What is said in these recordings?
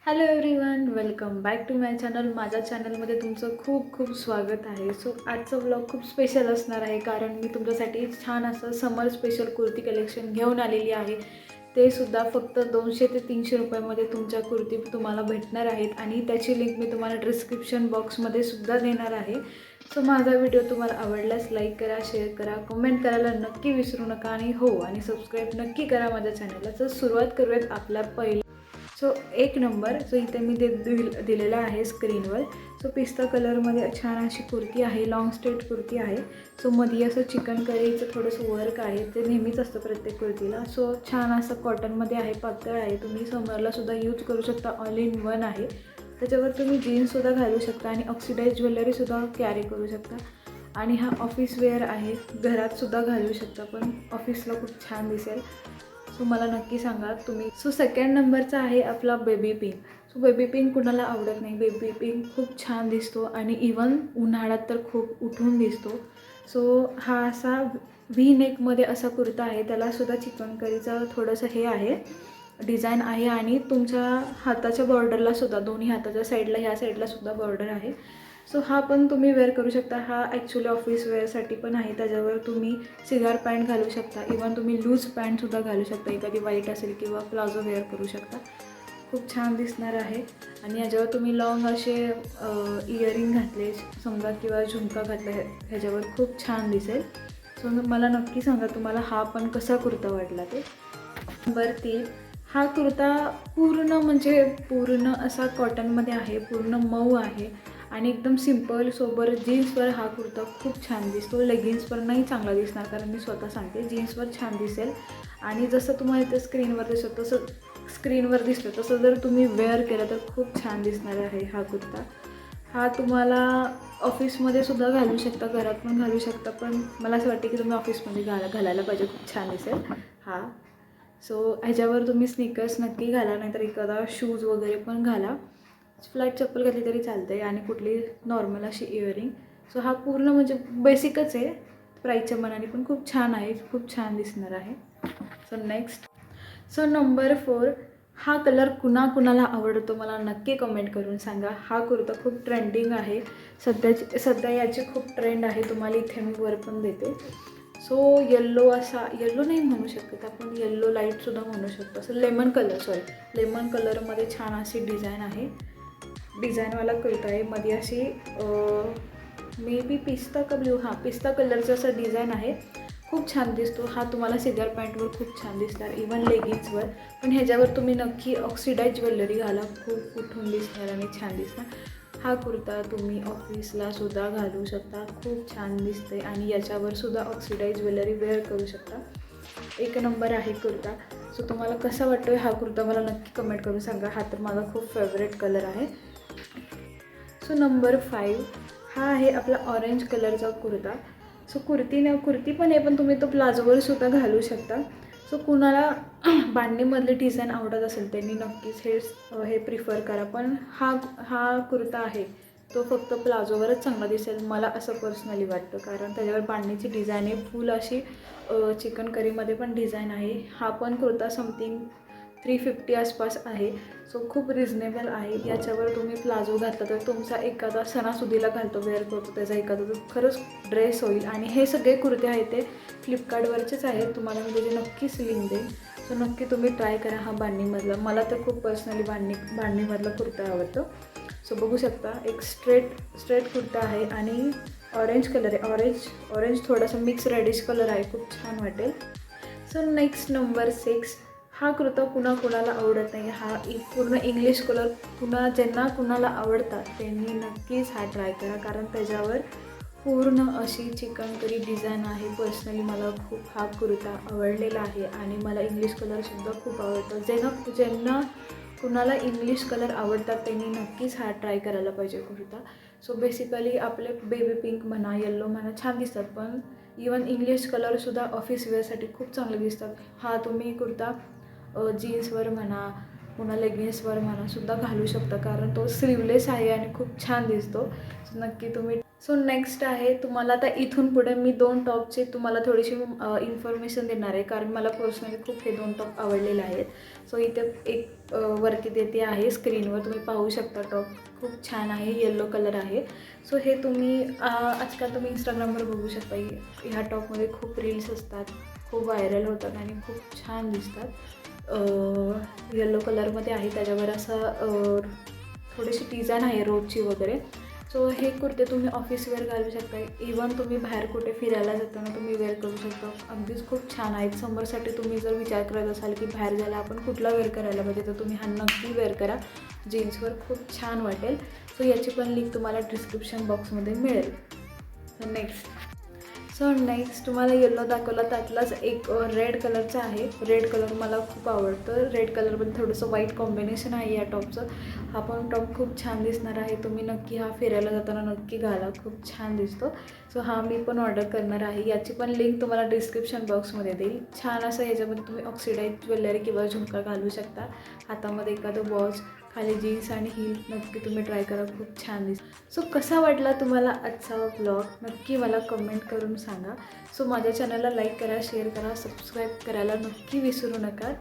Hello everyone, welcome back to my channel. माझ्या चॅनलमध्ये तुमचं खूप खूप स्वागत आहे. सो आजचं व्लॉग खूप स्पेशल असणार आहे कारण मी तुमच्यासाठी छान असं समर स्पेशल कुर्ती कलेक्शन घेऊन आलेली आहे. ते सुद्धा फक्त 200 ते 300 रुपयामध्ये तुमच्या कुर्ती तुम्हाला भेटणार आहेत आणि त्याची लिंक मी तुम्हाला डिस्क्रिप्शन बॉक्समध्ये सुद्धा देणार आहे. सो माझा व्हिडिओ तुम्हाला आवडल्यास लाईक करा, शेअर करा, कमेंट करायला नक्की विसरू नका आणि सबस्क्राईब नक्की करा माझ्या चॅनलला. तर सुरुवात करूयात आपल्या पहिल्या. सो एक नंबर जो इथे मी दिलेला आहे स्क्रीनवर. सो पिस्ता कलरमध्ये छान अशी कुर्ती आहे, लॉंग स्ट्रेट कुर्ती आहे. सो मध्ये असं चिकन करीचं थोडंसं वर्क आहे, ते नेहमीच असतं प्रत्येक कुर्तीला. सो छान असं कॉटनमध्ये आहे, पातळ आहे. तुम्ही समरलासुद्धा यूज करू शकता, ऑल इन वन आहे. त्याच्यावर तुम्ही जीन्ससुद्धा घालू शकता आणि ऑक्सिडाईज ज्वेलरीसुद्धा कॅरी करू शकता. आणि हा ऑफिस वेअर आहे, घरातसुद्धा घालू शकता, पण ऑफिसला खूप छान दिसेल. सो मला नक्की सांगा तुम्ही. सो सेकंड नंबरचा आहे आपला baby pink. So baby pink कुणाला आवडत नाही, बेबी पिंक खूप छान दिसतो आणि इवन उन्हाळ्यात तर खूप उठून दिसतो. सो हा असा व्ही नेकमध्ये असा कुर्ता आहे, त्यालासुद्धा चिकनकरीचं थोडंसं हे आहे, डिझाईन आहे आणि तुमच्या हाताच्या बॉर्डरलासुद्धा, दोन्ही हाताच्या साईडला, ह्या साईडलासुद्धा बॉर्डर आहे. सो हा पण तुम्ही वेअर करू शकता. हा ॲक्च्युली ऑफिस वेअरसाठी पण आहे. त्याच्यावर तुम्ही सिगार पॅन्ट घालू शकता, इवन तुम्ही लूज पॅन्टसुद्धा घालू शकता, एखादी वाईट असेल किंवा प्लाझो वेअर करू शकता. खूप छान दिसणार आहे. आणि याच्यावर तुम्ही लॉंग असे इयरिंग घातले समजा किंवा झुमका घातला, ह्याच्यावर खूप छान दिसेल. सो मला नक्की सांगा तुम्हाला हा पण कसा कुर्ता वाटला ते. नंबर 3, हा कुर्ता पूर्ण असा कॉटनमध्ये आहे, पूर्ण मऊ आहे आणि एकदम सिम्पल सोबर जीन्सवर हा कुर्ता खूप छान दिसतो. लेगिन्सवर नाही चांगला दिसणार कारण मी स्वतः सांगते, जीन्सवर छान दिसेल. आणि जसं तुम्हाला इथे स्क्रीनवर दिसतं तसं जर तुम्ही वेअर केलं तर खूप छान दिसणार आहे हा कुर्ता. हा तुम्हाला ऑफिसमध्ये सुद्धा घालू शकता, घरात पण घालू शकता, पण मला असं वाटतं की तुम्ही ऑफिसमध्ये घालायला पाहिजे, खूप छान दिसेल हा. सो ह्याच्यावर तुम्ही स्निकर्स नक्की घाला, नाहीतर एखादा शूज वगैरे पण घाला. फ्लॅट चप्पल घातली तरी चालते आणि कुठली नॉर्मल अशी इयरिंग. सो हा पूर्ण बेसिकच आहे, प्राईसच्या मनाने पण खूप छान आहे, खूप छान दिसणार आहे. सो नंबर 4, हा कलर कुणाला आवडतो मला नक्की कमेंट करून सांगा. हा कुर्ता खूप ट्रेंडिंग आहे, सध्या याची खूप ट्रेंड आहे. तुम्हाला इथे मी वर पण देते. सो येल्लो नाही म्हणू शकत आपण, येल्लो लाईटसुद्धा म्हणू शकतो. असं लेमन कलरमध्ये छान अशी डिझाईन आहे, डिझाईनवाला कुर्ता आहे. मध्ये अशी मे बी पिस्ता कलरचं असं डिझाईन आहे, खूप छान दिसतो. हा तुम्हाला सिगार पॅन्टवर खूप छान दिसणार, इवन लेगिन्सवर. पण ह्याच्यावर तुम्ही नक्की ऑक्सिडाईज ज्वेलरी घाला, खूप उठून दिसणार आणि छान दिसणार. हा कुर्ता तुम्ही ऑफिसलासुद्धा घालू शकता, खूप छान दिसते आणि याच्यावरसुद्धा ऑक्सिडाईज ज्वेलरी वेअर करू शकता. एक नंबर आहे कुर्ता. सो तुम्हाला कसा वाटतो आहे हा कुर्ता मला नक्की कमेंट करून सांगा. हा तर माझा खूप फेवरेट कलर आहे. सो नंबर 5, हा आहे आपला ऑरेंज कलरचा कुर्ता. सो कुर्ती पण आहे, पण तुम्ही तो प्लाझोवरसुद्धा घालू शकता. सो कुणाला बांधणीमधले डिझाईन आवडत असेल त्यांनी नक्कीच हे प्रिफर करा. पण हा कुर्ता आहे तो फक्त प्लाझोवरच चांगला दिसेल, मला असं पर्सनली वाटतं, कारण त्याच्यावर बांधणीची डिझाईन आहे, फुल अशी चिकन करीमध्ये पण डिझाईन आहे. हा पण कुर्ता समथिंग 350 आसपास आहे. सो खूप रिजनेबल आहे. याच्यावर तुम्ही प्लाझो घातला तर तुमचा एखादा सणासुदीला वेअर करतो त्याचा एखादा तर खरंच ड्रेस होईल. आणि हे सगळे कुर्ते आहेत ते फ्लिपकार्टवरचेच आहेत, तुम्हाला मी त्याची नक्कीच लिंक देईन. सो नक्की तुम्ही ट्राय करा हा बांधणीमधला. मला तर खूप पर्सनली बांधणीमधला कुर्ता आवडतो. सो बघू शकता, एक स्ट्रेट कुर्ता आहे आणि ऑरेंज कलर आहे, ऑरेंज थोडासा मिक्स रेडिश कलर आहे, खूप छान वाटेल. सो नेक्स्ट नंबर 6, हा कुर्ता कुणाला आवडत नाही. हा पूर्ण इंग्लिश कलर ज्यांना कुणाला आवडतात त्यांनी नक्कीच हा ट्राय करा, कारण त्याच्यावर पूर्ण अशी चिकनकरी डिझाईन आहे. पर्सनली मला खूप हा कुर्ता आवडलेला आहे आणि मला इंग्लिश कलरसुद्धा खूप आवडतो. ज्यांना कुणाला इंग्लिश कलर आवडतात त्यांनी नक्कीच हा ट्राय करायला पाहिजे कुर्ता. सो बेसिकली आपले बेबी पिंक म्हणा, येल्लो म्हणा छान दिसतात, पण इवन इंग्लिश कलरसुद्धा ऑफिस वेअरसाठी खूप चांगले दिसतात. हा तुम्ही कुर्ता जीन्सवर म्हणा, पुन्हा लेगिन्सवर म्हणा सुद्धा घालू शकता, कारण तो स्लीवलेस आहे आणि खूप छान दिसतो. सो नक्की तुम्ही सो नेक्स्ट आहे, तुम्हाला आता इथून पुढे मी 2 टॉपचे तुम्हाला थोडीशी इन्फॉर्मेशन देणार आहे, कारण मला पर्सनली खूप हे 2 टॉप आवडलेले आहेत. सो इथे एक वरती देते आहे स्क्रीनवर, तुम्ही पाहू शकता. टॉप खूप छान आहे, येलो कलर आहे. सो हे तुम्ही आजकाल तुम्ही इंस्टाग्रामवर बघू शकता. ह्या टॉपमध्ये खूप रील्स असतात, खूप व्हायरल होतात आणि खूप छान दिसतात. येलो कलरमध्ये आहे, त्याच्यावर असं थोडीशी डिझाईन आहे रोजची वगैरे. सो हे कुर्ते तुम्ही ऑफिस वेअर घालू शकता. इवन तुम्ही बाहेर कुठे फिरायला जाताना तुम्ही वेअर करू शकता. अगदीच खूप छान आहेत. समरसाठी तुम्ही जर विचार करत असाल की बाहेर जायला आपण कुठला वेअर करायला पाहिजे, तर तुम्ही हा नक्की वेअर करा. जीन्सवर खूप छान वाटेल. सो याची पण लिंक तुम्हाला डिस्क्रिप्शन बॉक्समध्ये मिळेल. नेक्स्ट तुम्हाला येलो दाखवला, त्यातलाच एक रेड कलरचा आहे. रेड कलर मला खूप आवडतं. रेड कलरमध्ये थोडंसं व्हाईट कॉम्बिनेशन आहे या टॉपचं. हा पण टॉप खूप छान दिसणार आहे. तुम्ही नक्की हा फिरायला जाताना नक्की घाला, खूप छान दिसतो. सो हा मी पण ऑर्डर करणार आहे. याची पण लिंक तुम्हाला डिस्क्रिप्शन बॉक्समध्ये देईल. छान असं ह्याच्यामध्ये तुम्ही ऑक्सिडाईज ज्वेलरी किंवा झुमका घालू शकता. हातामध्ये एखादं वॉच, खाली जीन्स आणि हील नक्की तुम्ही ट्राय करा, खूप छान दिसतं. सो कसा वाटला तुम्हाला आजचा व्लॉग, नक्की मला कमेंट करून सांगा. सो माझ्या चॅनलला लाईक करा, शेअर करा, सबस्क्राईब करायला नक्की विसरू नका.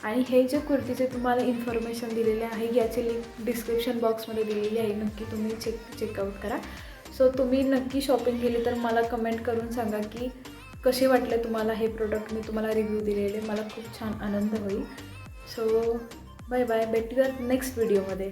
आणि हे जे कुर्तीचे तुम्हाला इन्फॉर्मेशन दिलेले आहे, याची लिंक डिस्क्रिप्शन बॉक्समध्ये दिलेली आहे. नक्की तुम्ही चेकआउट करा. सो तुम्ही नक्की शॉपिंग केली तर मला कमेंट करून सांगा की कसे वाटले तुम्हाला हे प्रोडक्ट. मी तुम्हाला रिव्ह्यू दिलेले, मला खूप छान आनंद होईल. सो बाय बाय, भेटूयात नेक्स्ट व्हिडिओमध्ये.